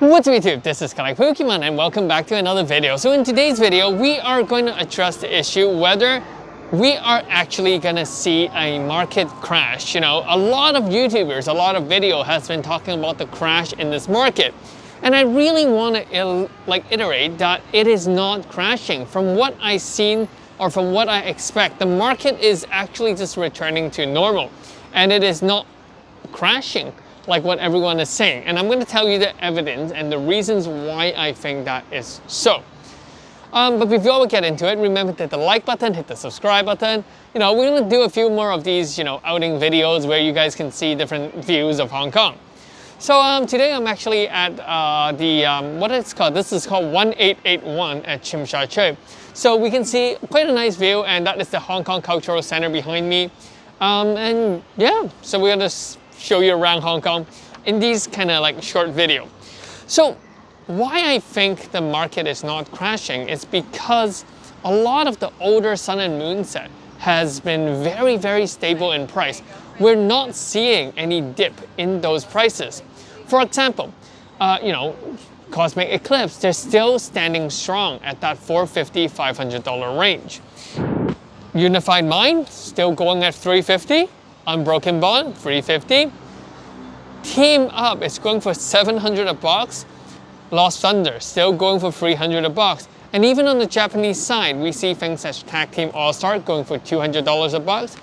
What's up YouTube, this is Collect Pokemon and welcome back to another video. So in today's video, we are going to address the issue whether we are actually going to see a market crash. You know, a lot of YouTubers, a lot of video has been talking about the crash in this market. And I really want to iterate that it is not crashing. From what I've seen or from what I expect, the market is actually just returning to normal and it is not crashing like what everyone is saying. And I'm going to tell you the evidence and the reasons why I think that is so. But before we get into it, remember to hit the like button, hit the subscribe button. You know, we're going to do a few more of these, you know, outing videos where you guys can see different views of Hong Kong. So today I'm actually at what it's called, this is called 1881 at Tsim Sha Tsui. So we can see quite a nice view, and that is the Hong Kong Cultural Center behind me. And yeah, so we're going to show you around Hong Kong in these kind of like short video. So why I think the market is not crashing is because a lot of the older Sun and Moon set has been very stable in price. We're not seeing any dip in those prices. For example, you know, Cosmic Eclipse, they're still standing strong at that $450, $500 range. Unified Mind, still going at $350. Unbroken Bond, $350. Team Up is going for $700 a box. Lost Thunder, still going for $300 a box. And even on the Japanese side, we see things such as Tag Team All-Star going for $200 a box.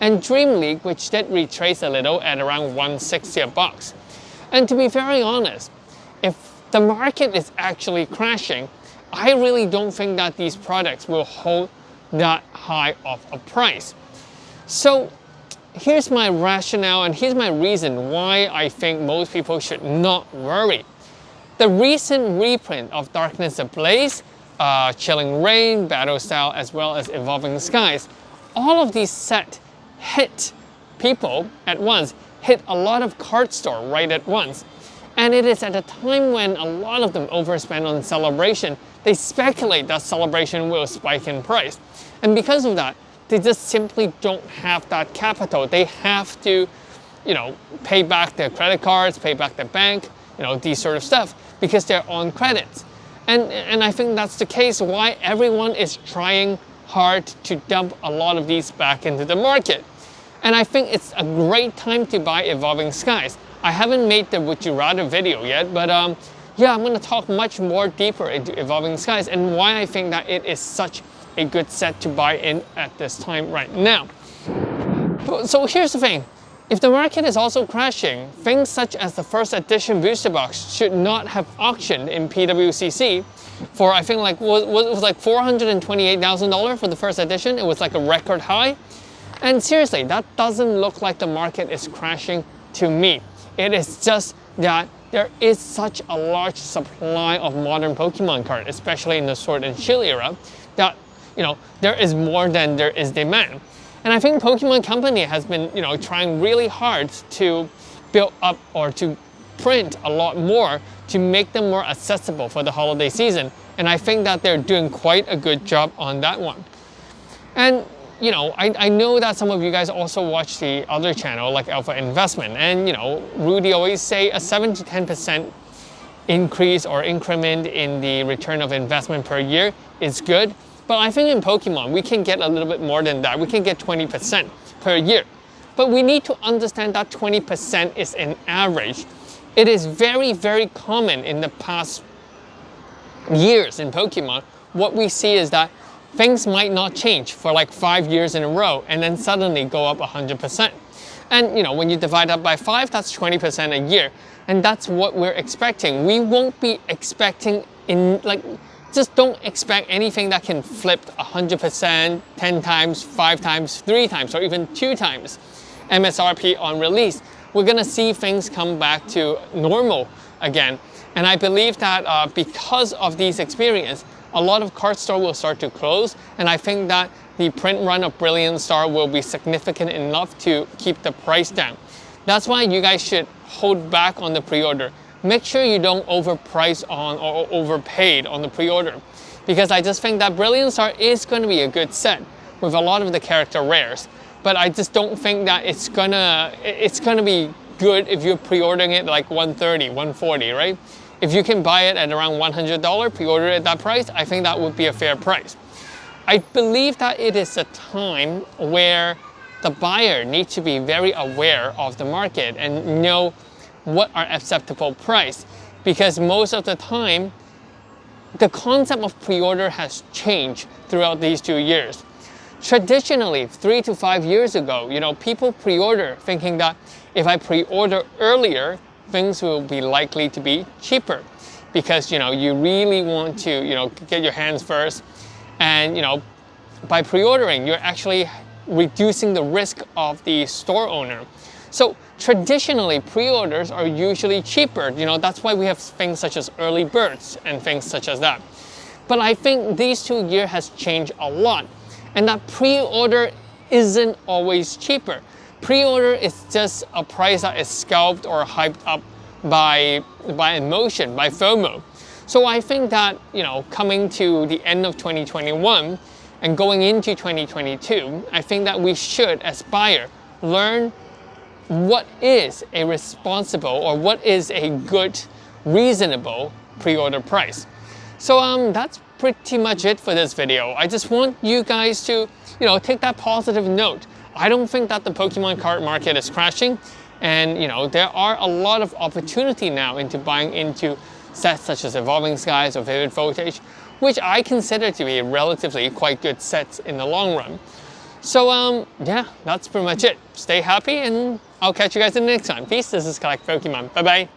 And Dream League, which did retrace a little at around $160 a box. And to be very honest, if the market is actually crashing, I really don't think that these products will hold that high of a price. So here's my rationale and here's my reason why I think most people should not worry. The recent reprint of Darkness Ablaze, Chilling Reign, Battle Style, as well as Evolving Skies, all of these sets hit people at once, hit a lot of card store right at once. And it is at a time when a lot of them overspend on Celebration. They speculate that Celebration will spike in price. And because of that, they just simply don't have that capital. They have to, you know, pay back their credit cards, pay back their bank, you know, these sort of stuff, because they're on credits. And I think that's the case why everyone is trying hard to dump a lot of these back into the market. And I think it's a great time to buy Evolving Skies. I haven't made the Would You Rather video yet, but yeah, I'm going to talk much more deeper into Evolving Skies and why I think that it is such a good set to buy in at this time right now. So here's the thing. If the market is also crashing, things such as the first edition booster box should not have auctioned in PWCC for, I think, like it was like $428,000 for the first edition. It was like a record high. And seriously, that doesn't look like the market is crashing to me. It is just that there is such a large supply of modern Pokemon cards, especially in the Sword and Shield era, that, you know, there is more than there is demand. And I think Pokemon Company has been, you know, trying really hard to build up or to print a lot more to make them more accessible for the holiday season. And I think that they're doing quite a good job on that one. And you know, I know that some of you guys also watch the other channel like Alpha Investment, and you know, Rudy always say a 7 to 10% increase or increment in the return of investment per year is good. But I think in Pokemon, we can get a little bit more than that. We can get 20% per year. But we need to understand that 20% is an average. It is very common in the past years in Pokemon. What we see is that things might not change for like 5 years in a row and then suddenly go up 100%. And you know, when you divide that by 5, that's 20% a year. And that's what we're expecting. We won't be expecting just don't expect anything that can flip 100%, 10 times, 5 times, 3 times, or even 2 times MSRP on release. We're gonna see things come back to normal again. And I believe that because of these experiences, a lot of card store will start to close, and I think that the print run of Brilliant Star will be significant enough to keep the price down. That's why you guys should hold back on the pre-order. Make sure you don't overprice on or overpaid on the pre-order, because I just think that Brilliant Star is going to be a good set with a lot of the character rares, but I just don't think that it's gonna be good if you're pre-ordering it like 130, 140, right? if you can buy it at around $100, pre-order it at that price, I think that would be a fair price. I believe that it is a time where the buyer needs to be very aware of the market and know what are acceptable price, because most of the time the concept of pre-order has changed throughout these 2 years. Traditionally, 3 to 5 years ago, people pre-order thinking that if I pre-order earlier, things will be likely to be cheaper, because you really want to get your hands first, and by pre-ordering you're actually reducing the risk of the store owner. So traditionally, pre-orders are usually cheaper. That's why we have things such as early birds and things such as that. But I think these 2 years has changed a lot, and that pre-order isn't always cheaper. Pre-order is just a price that is scalped or hyped up by emotion, by FOMO. So I think that, coming to the end of 2021 and going into 2022, I think that we should, as buyer, learn what is a responsible or what is a good, reasonable pre-order price. So that's pretty much it for this video. I just want you guys to, take that positive note. I don't think that the Pokemon card market is crashing, and there are a lot of opportunity now into buying into sets such as Evolving Skies or Vivid Voltage, which I consider to be relatively quite good sets in the long run. So yeah, that's pretty much it. Stay happy, and I'll catch you guys in the next time. Peace. This is Collect Pokemon. Bye bye.